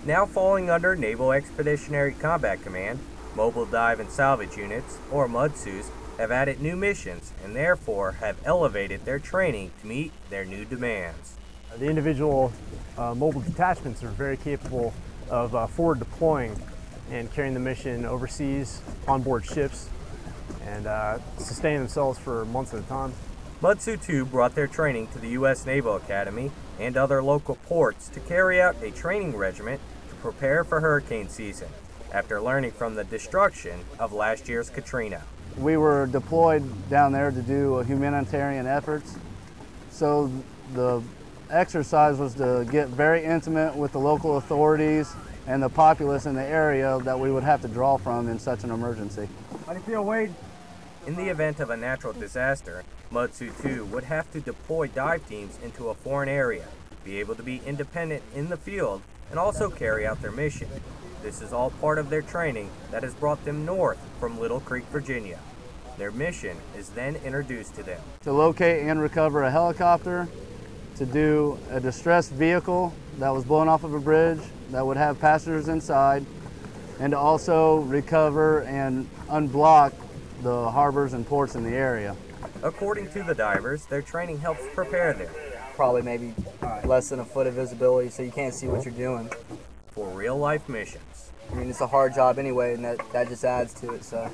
Now falling under Naval Expeditionary Combat Command, Mobile Dive and Salvage Units, or MUDSUs, have added new missions and therefore have elevated their training to meet their new demands. The individual mobile detachments are very capable of forward deploying and carrying the mission overseas on board ships and sustaining themselves for months at a time. MUDSU 2 brought their training to the U.S. Naval Academy and other local ports to carry out a training regiment to prepare for hurricane season after learning from the destruction of last year's Katrina. We were deployed down there to do humanitarian efforts, so the exercise was to get very intimate with the local authorities and the populace in the area that we would have to draw from in such an emergency. How do you feel, Wade? In the event of a natural disaster, MUDSU 2 would have to deploy dive teams into a foreign area, be able to be independent in the field, and also carry out their mission. This is all part of their training that has brought them north from Little Creek, Virginia. Their mission is then introduced to them. To locate and recover a helicopter, to do a distressed vehicle that was blown off of a bridge that would have passengers inside, and to also recover and unblock the harbors and ports in the area. According to the divers, their training helps prepare them Probably maybe less than a foot of visibility, so you can't see what you're doing. for real-life missions. I mean, it's a hard job anyway, and that just adds to it, so.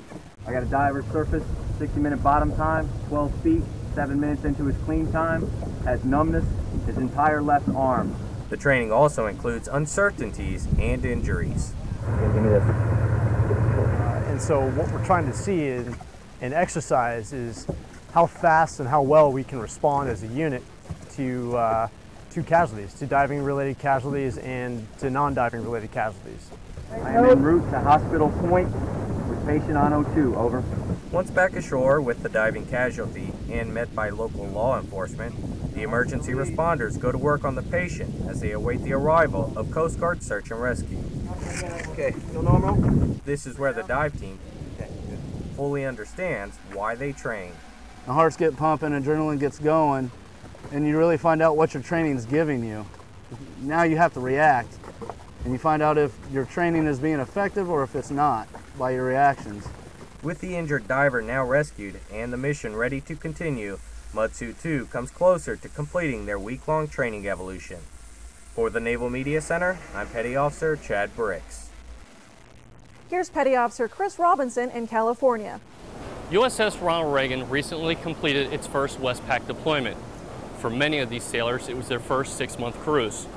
I got a diver surface, 60-minute bottom time, 12 feet, 7 minutes into his clean time, has numbness, his entire left arm. The training also includes uncertainties and injuries. Give me this. And so what we're trying to see in exercise is how fast and how well we can respond as a unit to casualties, to diving-related casualties and to non-diving related casualties. I am en route to Hospital Point with patient on 02, over. Once back ashore with the diving casualty and met by local law enforcement, the emergency responders go to work on the patient as they await the arrival of Coast Guard search and rescue. Okay, feel normal? This is where the dive team fully understands why they train. The hearts get pumping, adrenaline gets going, and you really find out what your training is giving you. Now you have to react, and you find out if your training is being effective or if it's not by your reactions. With the injured diver now rescued and the mission ready to continue, MUDSU 2 comes closer to completing their week-long training evolution. For the Naval Media Center, I'm Petty Officer Chad Bricks. Here's Petty Officer Chris Robinson in California. USS Ronald Reagan recently completed its first Westpac deployment. For many of these sailors, it was their first 6-month cruise.